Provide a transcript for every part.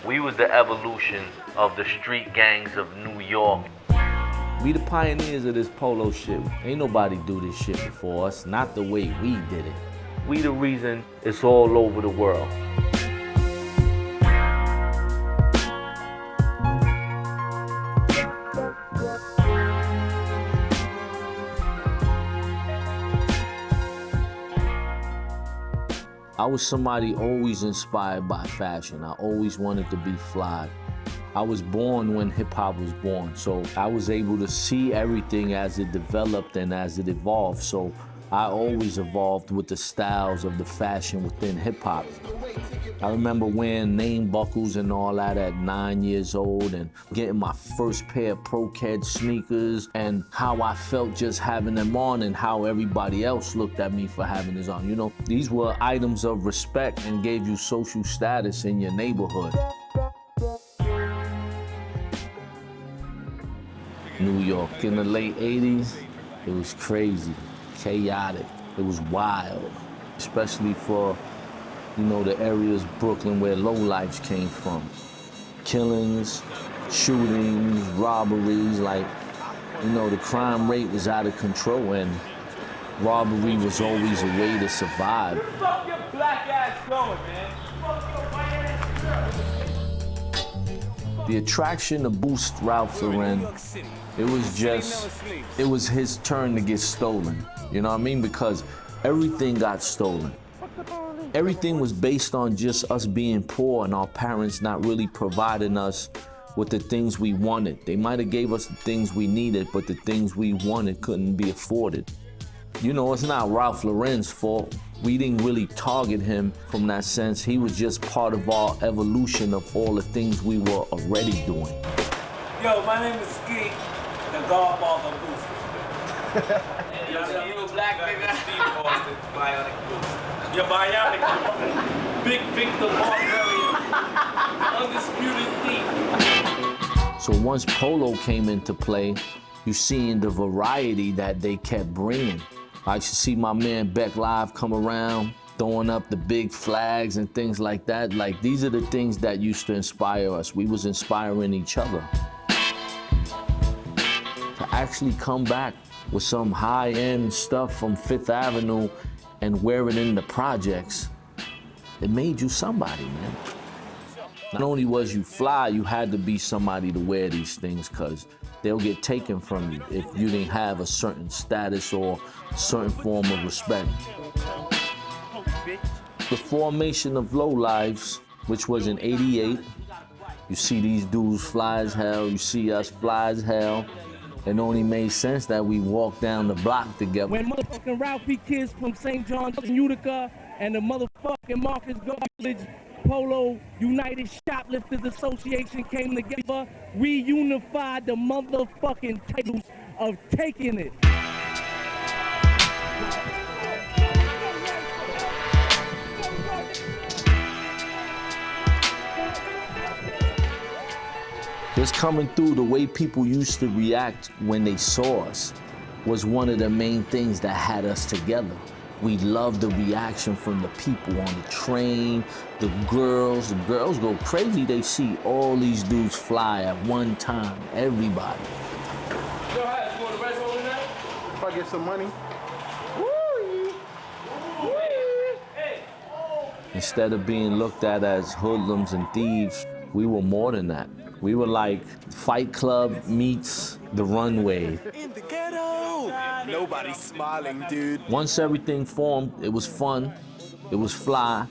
We was the evolution of the street gangs of New York. We the pioneers of this polo shit. Ain't nobody do this shit before us, not the way we did it. We the reason it's all over the world. I was somebody always inspired by fashion. I always wanted to be fly. I was born when hip hop was born, so I was able to see everything as it developed and as it evolved. So I always evolved with the styles of the fashion within hip hop. I remember wearing name buckles and all that at 9 years old and getting my first pair of Pro-Ked sneakers and how I felt just having them on and how everybody else looked at me for having this on. You know, these were items of respect and gave you social status in your neighborhood. New York in the late 80s, it was crazy, chaotic, it was wild, especially for, you know, the areas Brooklyn where lowlifes came from. Killings, shootings, robberies, like, you know, the crime rate was out of control and robbery was always a way to survive. Where the fuck your black ass going, man? Fuck your white ass. The attraction to boost Ralph Lauren, it was his turn to get stolen. You know what I mean? Because everything got stolen. Everything was based on just us being poor and our parents not really providing us with the things we wanted. They might have gave us the things we needed, but the things we wanted couldn't be afforded. You know, it's not Ralph Lauren's fault. We didn't really target him from that sense. He was just part of our evolution of all the things we were already doing. Yo, my name is Ski, the Godfather Booster. You a black nigga? Steve Austin, bionic booster. You're bionic booster. Big Victor Barbarian, undisputed thief. So once Polo came into play, you seeing the variety that they kept bringing. I used to see my man Beck Live come around, throwing up the big flags and things like that. Like, these are the things that used to inspire us. We was inspiring each other. To actually come back with some high-end stuff from Fifth Avenue and wear it in the projects, it made you somebody, man. Not only was you fly, you had to be somebody to wear these things, because they'll get taken from you if you didn't have a certain status or certain form of respect. The formation of Low Lives, which was in '88, you see these dudes fly as hell, you see us fly as hell. It only made sense that we walked down the block together. When motherfucking Ralphie kids from St. John's and Utica and the motherfucking Marcus Garvey Polo United Shoplifters Association came together, we unified the motherfucking titles of taking it. Just coming through, the way people used to react when they saw us was one of the main things that had us together. We loved the reaction from the people on the train, the girls go crazy. They see all these dudes fly at one time, everybody. Yo, Hash, you want the rest over there? If I get some money. Instead of being looked at as hoodlums and thieves, we were more than that. We were like Fight Club meets the runway. In the ghetto! Nobody's smiling, dude. Once everything formed, it was fun, it was fly,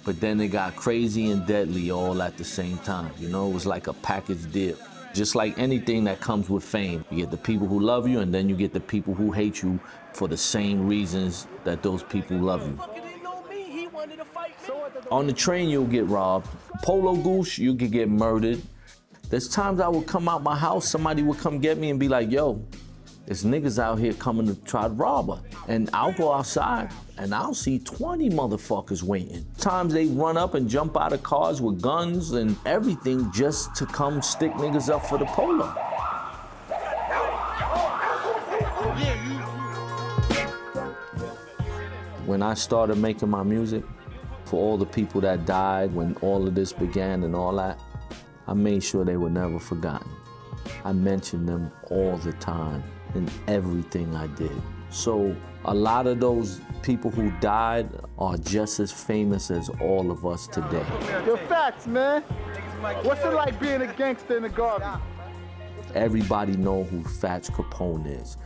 but then it got crazy and deadly all at the same time. You know, it was like a package deal. Just like anything that comes with fame. You get the people who love you, and then you get the people who hate you for the same reasons that those people love you. On the train, you'll get robbed. Polo Goose, you could get murdered. There's times I would come out my house, somebody would come get me and be like, yo, there's niggas out here coming to try to rob her. And I'll go outside and I'll see 20 motherfuckers waiting. Times they run up and jump out of cars with guns and everything just to come stick niggas up for the polo. When I started making my music, for all the people that died when all of this began and all that, I made sure they were never forgotten. I mentioned them all the time in everything I did. So a lot of those people who died are just as famous as all of us today. Yo, Fats, man. What's it like being a gangster in the Garvey? Everybody knows who Fats Capone is.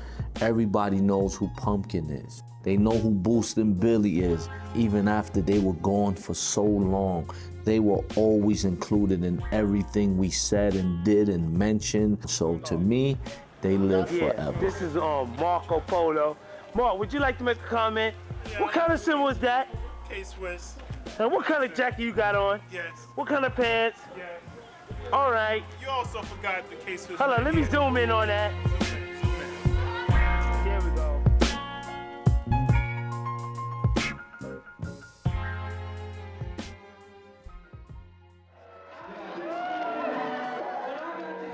Everybody knows who Pumpkin is. They know who Boostin' Billy is, even after they were gone for so long. They were always included in everything we said and did and mentioned. So to me, they live forever. This is Marco Polo. Mark, would you like to make a comment? Yeah. What kind of symbol is that? K-Swiss. And what kind of jacket you got on? Yes. What kind of pants? Yes. All right. You also forgot the K-Swiss. Hold on, let me zoom in on that. Zoom in. There we go.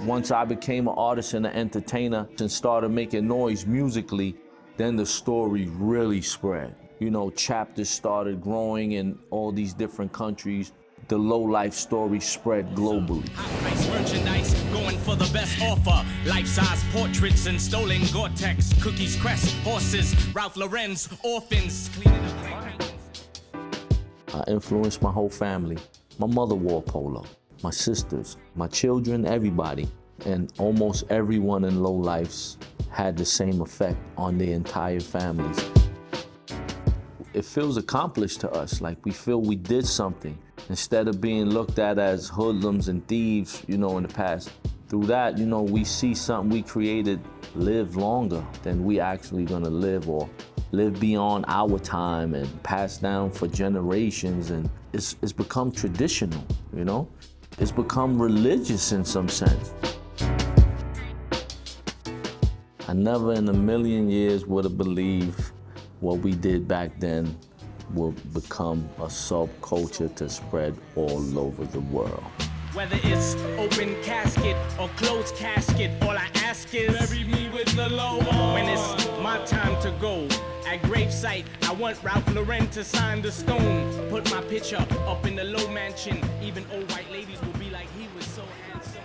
Once I became an artist and an entertainer and started making noise musically, then the story really spread. You know, chapters started growing in all these different countries. The low-life story spread globally. High-price merchandise, going for the best offer. Life-size portraits and stolen Gore-Tex. Cookies, Crest, horses, Ralph Lauren's, orphans. Cleaning up paintings. I influenced my whole family. My mother wore polo. My sisters, my children, everybody. And almost everyone in low lives had the same effect on their entire families. It feels accomplished to us, like we feel we did something. Instead of being looked at as hoodlums and thieves, you know, in the past. Through that, you know, we see something we created live longer than we actually gonna live, or live beyond our time and pass down for generations. And it's become traditional, you know? It's become religious in some sense. I never in a million years would have believed what we did back then will become a subculture to spread all over the world. Whether it's open casket or closed casket, all I ask is bury me with the low. When it's my time to go, at gravesite, I want Ralph Lauren to sign the stone. Put my picture up in the low mansion. Even old white ladies will be like, he was so handsome.